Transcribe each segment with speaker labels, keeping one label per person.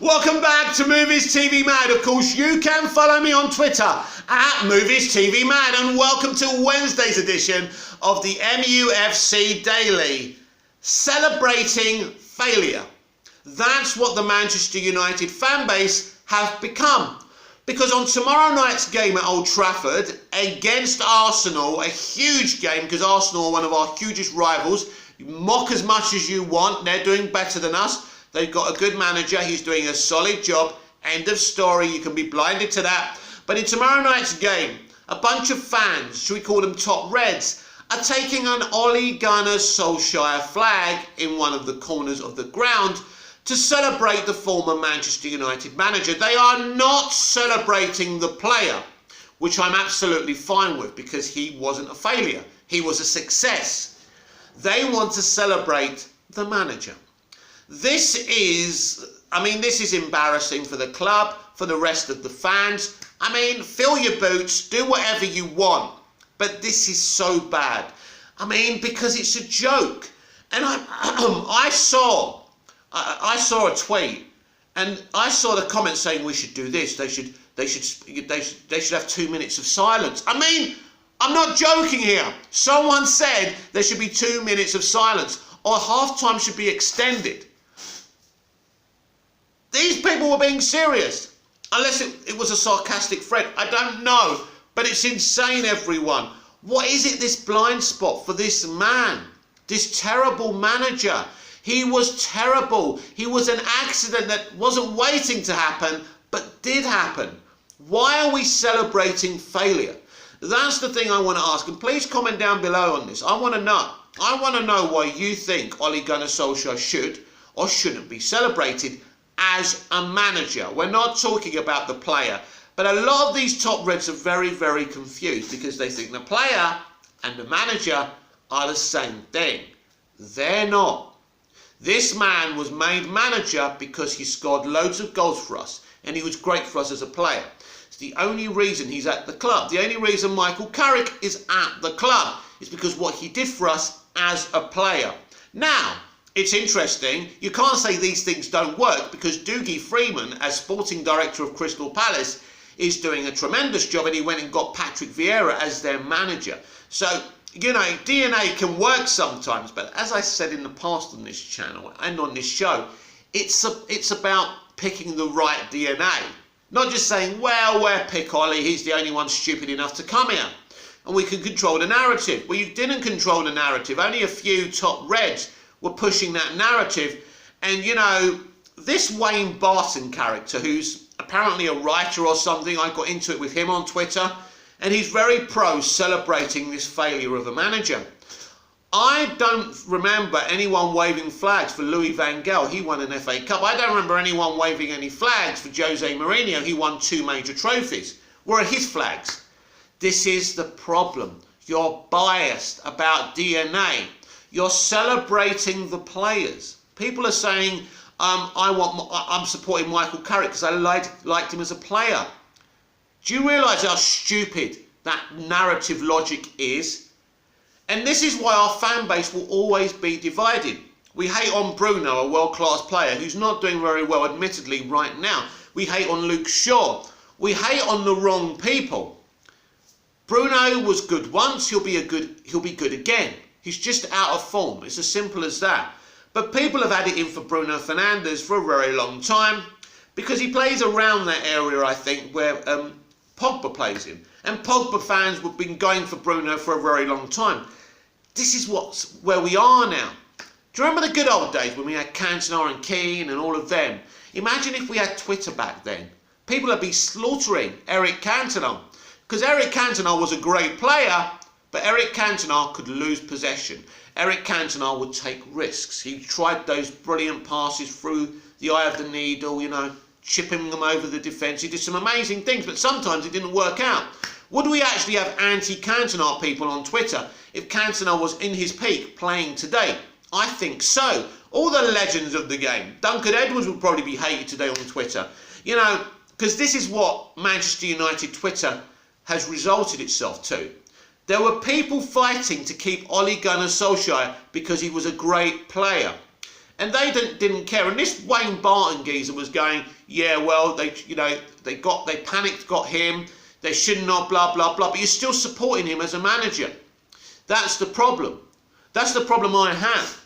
Speaker 1: Welcome back to Movies TV Mad. Of course, you can follow me on Twitter at Movies TV Mad, and welcome to Wednesday's edition of the MUFC Daily. Celebrating failure. That's what the Manchester United fan base have become. Because on tomorrow night's game at Old Trafford against Arsenal, a huge game because Arsenal are one of our hugest rivals. You mock as much as you want, they're doing better than us. They've got a good manager, he's doing a solid job. End of story, you can be blinded to that. But in tomorrow night's game, a bunch of fans, should we call them top reds, are taking an Ole Gunnar Solskjaer flag in one of the corners of the ground to celebrate the former Manchester United manager. They are not celebrating the player, which I'm absolutely fine with because he wasn't a failure. He was a success. They want to celebrate the manager. This is embarrassing for the club, for the rest of the fans. I mean, fill your boots, do whatever you want. But this is so bad. I mean, because it's a joke. And I saw a tweet, and I saw the comments saying we should do this. They should have 2 minutes of silence. I mean, I'm not joking here. Someone said there should be 2 minutes of silence, or half-time should be extended. These people were being serious. Unless it was a sarcastic threat. I don't know. But it's insane, everyone. What is it, this blind spot for this man? This terrible manager. He was terrible. He was an accident that wasn't waiting to happen, but did happen. Why are we celebrating failure? That's the thing I want to ask. And please comment down below on this. I want to know. I want to know why you think Ole Gunnar Solskjaer should or shouldn't be celebrated as a manager. We're not talking about the player. But a lot of these top reds are very, very confused because they think the player and the manager are the same thing. They're not. This man was made manager because he scored loads of goals for us and he was great for us as a player. It's the only reason he's at the club. The only reason Michael Carrick is at the club is because what he did for us as a player. Now, it's interesting, you can't say these things don't work because Dougie Freeman, as sporting director of Crystal Palace, is doing a tremendous job, and he went and got Patrick Vieira as their manager. So, you know, DNA can work sometimes, but as I said in the past on this channel and on this show, it's about picking the right DNA. Not just saying, well, we're pick Ollie, he's the only one stupid enough to come here. And we can control the narrative. Well, you didn't control the narrative. Only a few top reds were pushing that narrative. And, you know, this Wayne Barton character, who's apparently a writer or something, I got into it with him on Twitter, and he's very pro celebrating this failure of a manager. I don't remember anyone waving flags for Louis van Gaal. He won an FA Cup. I don't remember anyone waving any flags for Jose Mourinho. He won 2 major trophies. Where are his flags? This is the problem. You're biased about DNA. You're celebrating the players. People are saying, I'm supporting Michael Carrick because I liked him as a player. Do you realise how stupid that narrative logic is? And this is why our fan base will always be divided. We hate on Bruno, a world-class player who's not doing very well, admittedly, right now. We hate on Luke Shaw. We hate on the wrong people. Bruno was good once, he'll be good again. He's just out of form. It's as simple as that. But people have had it in for Bruno Fernandes for a very long time because he plays around that area, I think, where Pogba plays in. And Pogba fans have been going for Bruno for a very long time. This is where we are now. Do you remember the good old days when we had Cantona and Keane and all of them? Imagine if we had Twitter back then. People would be slaughtering Eric Cantona because Eric Cantona was a great player, but Eric Cantona could lose possession. Eric Cantona would take risks. He tried those brilliant passes through the eye of the needle, you know, chipping them over the defence. He did some amazing things, but sometimes it didn't work out. Would we actually have anti-Cantona people on Twitter if Cantona was in his peak playing today? I think so. All the legends of the game. Duncan Edwards would probably be hated today on Twitter. You know, because this is what Manchester United Twitter has resulted itself to. There were people fighting to keep Ole Gunnar Solskjaer because he was a great player. And they didn't care. And this Wayne Barton geezer was going, yeah, well, they panicked, got him. They shouldn't have, blah, blah, blah. But you're still supporting him as a manager. That's the problem. That's the problem I have.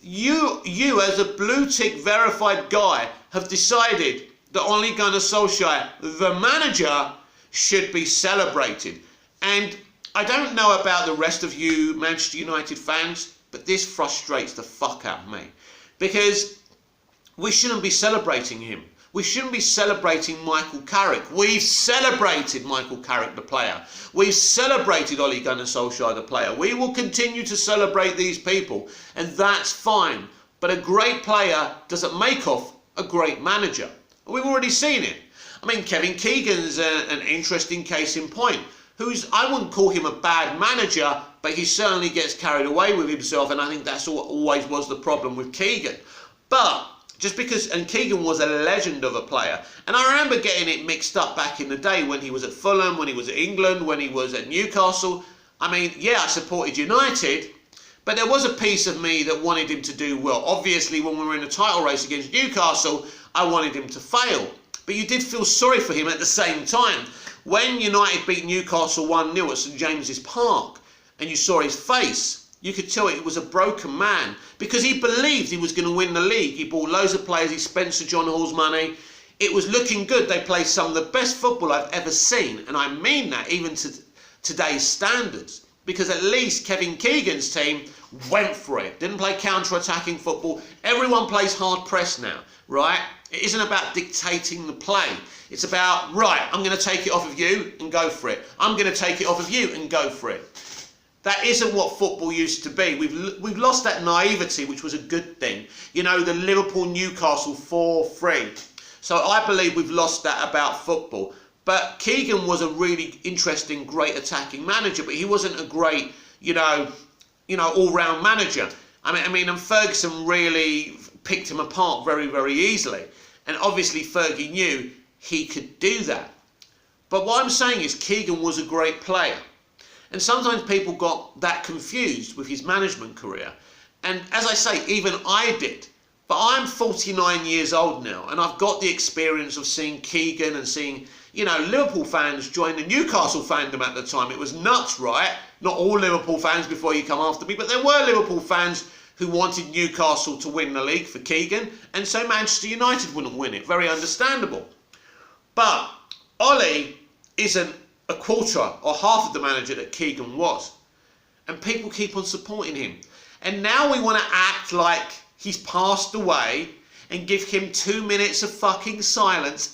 Speaker 1: You as a blue tick verified guy have decided that Ole Gunnar Solskjaer, the manager, should be celebrated. And I don't know about the rest of you Manchester United fans, but this frustrates the fuck out of me. Because we shouldn't be celebrating him. We shouldn't be celebrating Michael Carrick. We've celebrated Michael Carrick, the player. We've celebrated Ole Gunnar Solskjaer, the player. We will continue to celebrate these people, and that's fine. But a great player doesn't make off a great manager. We've already seen it. I mean, Kevin Keegan's an interesting case in point. I wouldn't call him a bad manager, but he certainly gets carried away with himself, and I think that's always was the problem with Keegan. But just because, and Keegan was a legend of a player, and I remember getting it mixed up back in the day when he was at Fulham, when he was at England, when he was at Newcastle. I mean, yeah, I supported United, but there was a piece of me that wanted him to do well. Obviously, when we were in a title race against Newcastle, I wanted him to fail. But you did feel sorry for him at the same time. When United beat Newcastle 1-0 at St James's Park, and you saw his face, you could tell it was a broken man, because he believed he was going to win the league. He bought loads of players, he spent Sir John Hall's money. It was looking good. They played some of the best football I've ever seen, and I mean that even to today's standards, because at least Kevin Keegan's team went for it. Didn't play counter-attacking football. Everyone plays hard press now, right? It isn't about dictating the play. It's about, right, I'm going to take it off of you and go for it. I'm going to take it off of you and go for it. That isn't what football used to be. We've lost that naivety, which was a good thing. You know, the Liverpool-Newcastle 4-3. So I believe we've lost that about football. But Keegan was a really interesting, great attacking manager, but he wasn't a great, all-round manager. I mean, and Ferguson really picked him apart very, very easily. And obviously Fergie knew he could do that. But what I'm saying is Keegan was a great player. And sometimes people got that confused with his management career. And as I say, even I did. But I'm 49 years old now, and I've got the experience of seeing Keegan and seeing, Liverpool fans join the Newcastle fandom at the time. It was nuts, right? Not all Liverpool fans before you come after me, but there were Liverpool fans who wanted Newcastle to win the league for Keegan, and so Manchester United wouldn't win it. Very understandable. But Ole isn't a quarter or half of the manager that Keegan was. And people keep on supporting him. And now we want to act like he's passed away and give him 2 minutes of fucking silence.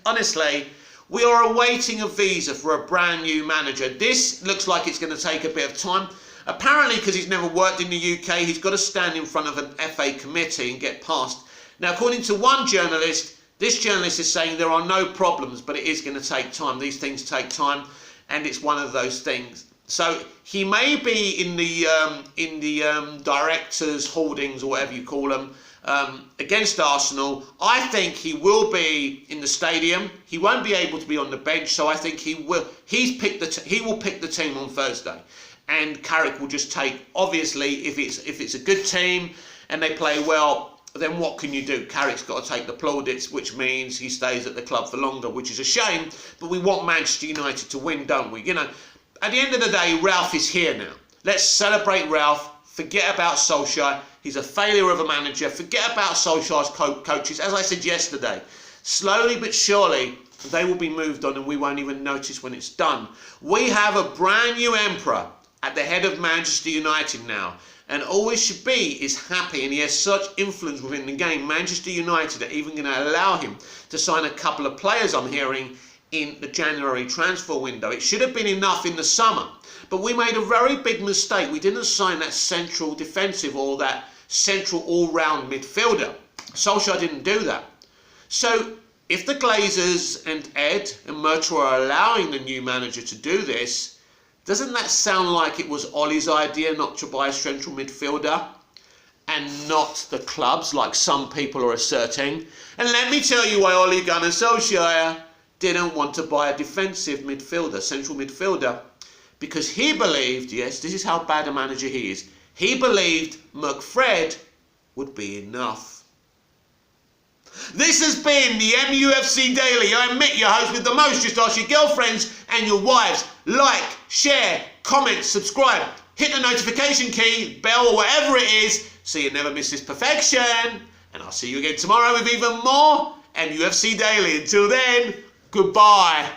Speaker 1: Honestly, we are awaiting a visa for a brand new manager. This looks like it's going to take a bit of time. Apparently, because he's never worked in the UK, he's got to stand in front of an FA committee and get passed. Now, according to one journalist, this journalist is saying there are no problems, but it is going to take time. These things take time, and it's one of those things. So he may be in the directors' holdings or whatever you call them against Arsenal. I think he will be in the stadium. He won't be able to be on the bench, so I think he will. He will pick the team on Thursday. And Carrick will just take, obviously, if it's a good team and they play well, then what can you do? Carrick's got to take the plaudits, which means he stays at the club for longer, which is a shame. But we want Manchester United to win, don't we? At the end of the day, Ralph is here now. Let's celebrate Ralph. Forget about Solskjaer. He's a failure of a manager. Forget about Solskjaer's coaches. As I said yesterday, slowly but surely, they will be moved on and we won't even notice when it's done. We have a brand new emperor at the head of Manchester United now, and all he should be is happy, and he has such influence within the game. Manchester United are even going to allow him to sign a couple of players, I'm hearing, in the January transfer window. It should have been enough in the summer, but we made a very big mistake. We didn't sign that central defensive or that central all-round midfielder. Solskjaer didn't do that. So if the Glazers and Ed and Murtough are allowing the new manager to do this, doesn't that sound like it was Ole's idea not to buy a central midfielder and not the clubs, like some people are asserting? And let me tell you why Ole Gunnar Solskjaer didn't want to buy a defensive midfielder, central midfielder, because he believed, yes, this is how bad a manager he is, he believed McFred would be enough. This has been the MUFC Daily. I'm Mick, your host with the most. Just ask your girlfriends and your wives. Like, share, comment, subscribe. Hit the notification key, bell, or whatever it is, so you never miss this perfection. And I'll see you again tomorrow with even more MUFC Daily. Until then, goodbye.